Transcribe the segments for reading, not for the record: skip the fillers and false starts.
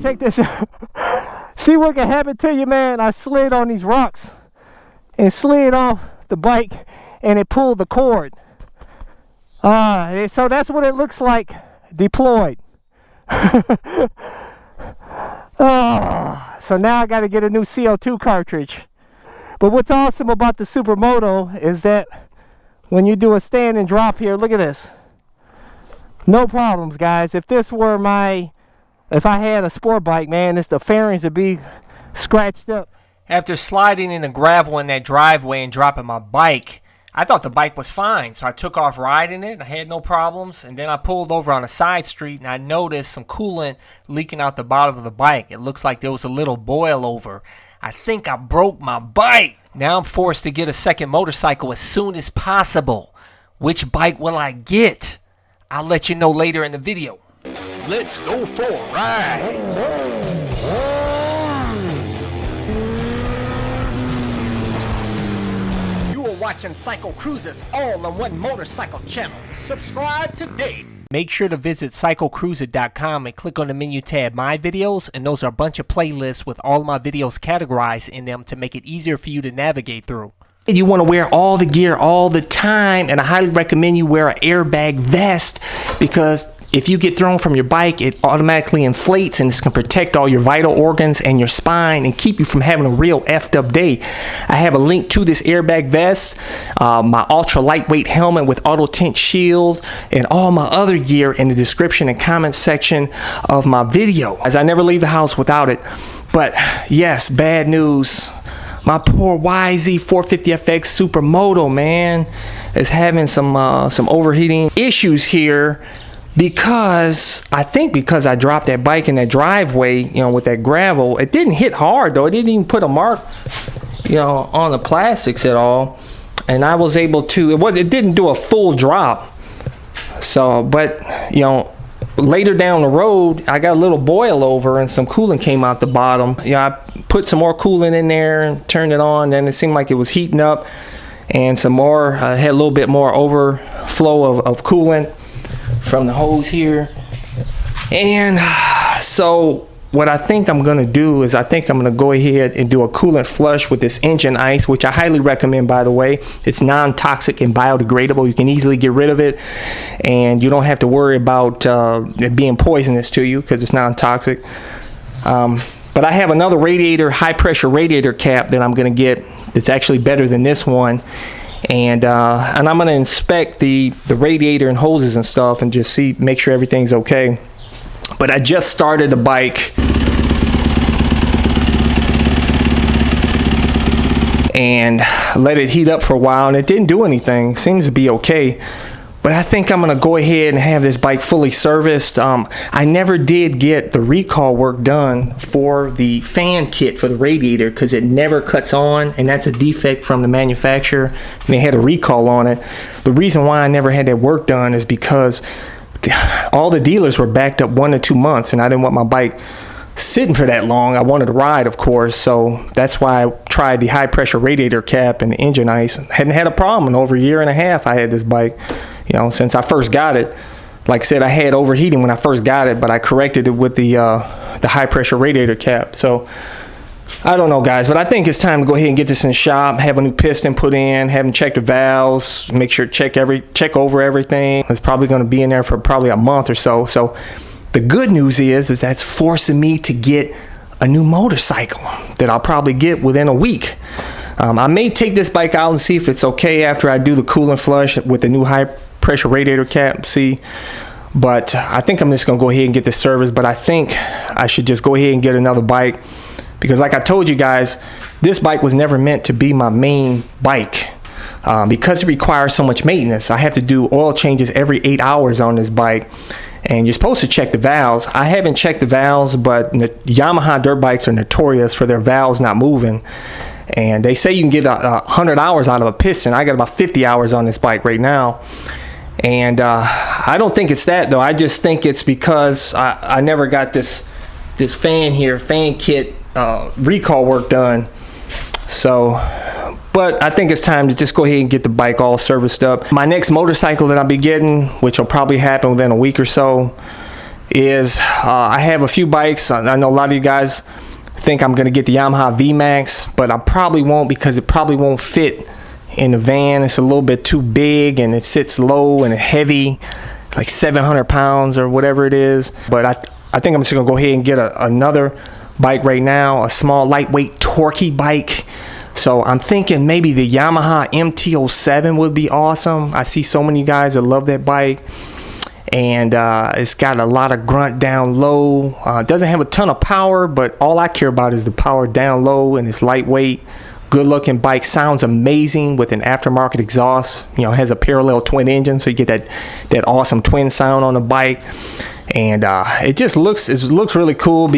check this out. See what can happen to you, man. I slid on these rocks and slid off the bike, and it pulled the cord. So that's what it looks like deployed. So now I got to get a new CO2 cartridge. But what's awesome about the Supermoto is that when you do a stand and drop here, look at this. No problems, guys. If this were if I had a sport bike, man, the fairings would be scratched up. After sliding in the gravel in that driveway and dropping my bike, I thought the bike was fine, so I took off riding it. I had no problems, and then I pulled over on a side street, and I noticed some coolant leaking out the bottom of the bike. It looks like there was a little boil over. I think I broke my bike. Now I'm forced to get a second motorcycle as soon as possible. Which bike will I get? I'll let you know later in the video. Let's go for a ride. Watching CycleCruza's all-in-one motorcycle channel. Subscribe today. Make sure to visit CycleCruza.com and click on the menu tab My Videos, and those are a bunch of playlists with all of my videos categorized in them to make it easier for you to navigate through. You want to wear all the gear all the time, and I highly recommend you wear an airbag vest, because if you get thrown from your bike, it automatically inflates, and it's going to protect all your vital organs and your spine and keep you from having a real effed up day. I have a link to this airbag vest, my ultra lightweight helmet with auto tint shield, and all my other gear in the description and comment section of my video, as I never leave the house without it. But yes, bad news. My poor YZ450FX Supermoto, man, is having some overheating issues here. Because I dropped that bike in that driveway, with that gravel. It didn't hit hard though. It didn't even put a mark, on the plastics at all. And I was able to, it didn't do a full drop. So, but, later down the road, I got a little boil over and some coolant came out the bottom. I put some more coolant in there and turned it on. Then it seemed like it was heating up, and some more, had a little bit more overflow of coolant from the hose here. And so what I think I'm going to do is I'm going to go ahead and do a coolant flush with this engine ice, which I highly recommend, by the way. It's non-toxic and biodegradable. You can easily get rid of it, and you don't have to worry about it being poisonous to you because it's non-toxic. But I have another radiator, high pressure radiator cap that I'm going to get that's actually better than this one. And I'm going to inspect the radiator and hoses and stuff and just make sure everything's okay. But I just started the bike, and let it heat up for a while, and it didn't do anything. Seems to be okay. But I think I'm going to go ahead and have this bike fully serviced. I never did get the recall work done for the fan kit for the radiator because it never cuts on, and that's a defect from the manufacturer, and they had a recall on it. The reason why I never had that work done is because all the dealers were backed up 1 to 2 months, and I didn't want my bike sitting for that long. I wanted to ride, of course, so that's why I tried the high pressure radiator cap and the engine ice. Hadn't had a problem in over a year and a half. I had this bike, since I first got it. Like I said, I had overheating when I first got it, but I corrected it with the high pressure radiator cap. So I don't know, guys, but I think it's time to go ahead and get this in the shop, have a new piston put in, have them check the valves, make sure check over everything. It's probably going to be in there for probably a month or so. So the good news is that's forcing me to get a new motorcycle that I'll probably get within a week. I may take this bike out and see if it's okay after I do the coolant flush with the new high pressure radiator cap, see. But I think I'm just going to go ahead and get this service. But I think I should just go ahead and get another bike, because like I told you guys, this bike was never meant to be my main bike. Because it requires so much maintenance, I have to do oil changes every 8 hours on this bike. And you're supposed to check the valves. I haven't checked the valves, but Yamaha dirt bikes are notorious for their valves not moving. And they say you can get 100 hours out of a piston. I got about 50 hours on this bike right now. And I don't think it's that, though. I just think it's because I never got this fan kit recall work done. So, but I think it's time to just go ahead and get the bike all serviced up. My next motorcycle that I'll be getting, which will probably happen within a week or so, is I have a few bikes. I know a lot of you guys think I'm going to get the Yamaha VMAX, but I probably won't because it probably won't fit in the van. It's a little bit too big and it sits low and heavy, like 700 pounds or whatever it is. But I think I'm just going to go ahead and get another bike right now, a small lightweight torquey bike. So I'm thinking maybe the Yamaha MT-07 would be awesome. I see so many guys that love that bike. And it's got a lot of grunt down low. It doesn't have a ton of power, but all I care about is the power down low, and it's lightweight. Good looking bike, sounds amazing with an aftermarket exhaust. You know, it has a parallel twin engine, so you get that awesome twin sound on the bike. And it just looks really cool.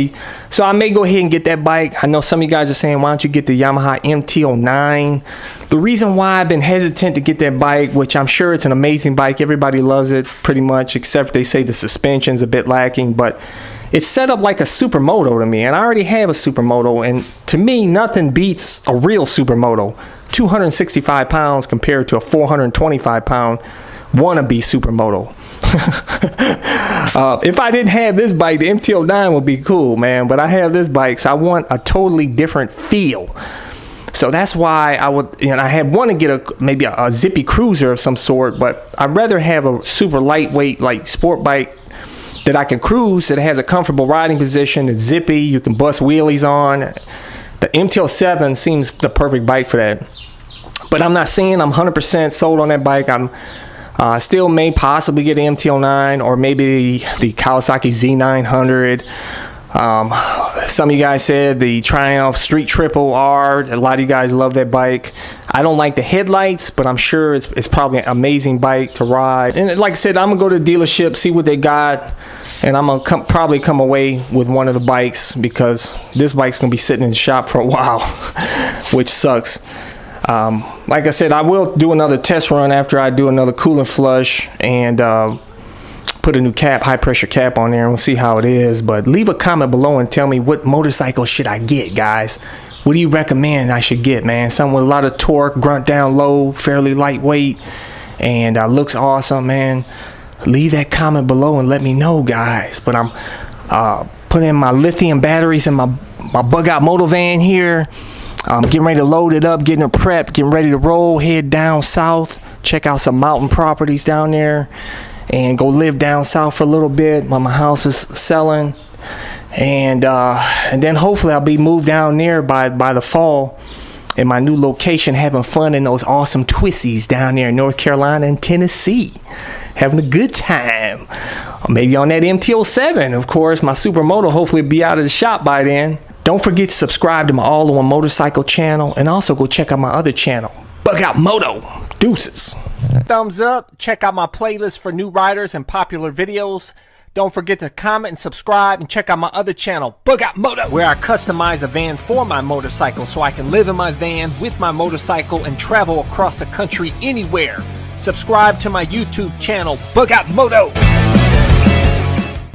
So I may go ahead and get that bike. I know some of you guys are saying, why don't you get the Yamaha MT-09? The reason why I've been hesitant to get that bike, which I'm sure it's an amazing bike, everybody loves it pretty much, except they say the suspension's a bit lacking, but it's set up like a Supermoto to me, and I already have a Supermoto, and to me, nothing beats a real Supermoto. 265 pounds compared to a 425 pound wannabe Supermoto. If I didn't have this bike, the MT-09 would be cool, man, but I have this bike, so I want a totally different feel. So that's why I would, I had want to get maybe a zippy cruiser of some sort, but I'd rather have a super lightweight, like sport bike that I can cruise, that has a comfortable riding position, it's zippy, you can bust wheelies on. The MT-07 seems the perfect bike for that. But I'm not saying I'm 100% sold on that bike. I'm still may possibly get the MT-09 or maybe the Kawasaki Z900. Some of you guys said the Triumph Street Triple R. A lot of you guys love that bike. I don't like the headlights, but I'm sure it's probably an amazing bike to ride. And like I said, I'm gonna go to the dealership, see what they got, and I'm gonna probably come away with one of the bikes because this bike's gonna be sitting in the shop for a while, which sucks. Like I said, I will do another test run after I do another coolant flush and put a new cap, high pressure cap on there, and we'll see how it is. But leave a comment below and tell me what motorcycle should I get, guys. What do you recommend I should get, man? Something with a lot of torque, grunt down low, fairly lightweight, and looks awesome, man. Leave that comment below and let me know, guys. But I'm putting in my lithium batteries in my bug out moto van here. Getting ready to load it up, getting it prepped, getting ready to roll, head down south, check out some mountain properties down there, and go live down south for a little bit while my house is selling. And then hopefully I'll be moved down there by the fall in my new location, having fun in those awesome twissies down there in North Carolina and Tennessee. Having a good time. Maybe on that MT-07, of course. My Supermoto hopefully be out of the shop by then. Don't forget to subscribe to my All-in-One Motorcycle channel, and also go check out my other channel, Bug Out Moto. Deuces. Thumbs up. Check out my playlist for new riders and popular videos. Don't forget to comment and subscribe, and check out my other channel, Bug Out Moto, where I customize a van for my motorcycle so I can live in my van with my motorcycle and travel across the country anywhere. Subscribe to my YouTube channel, Bug Out Moto.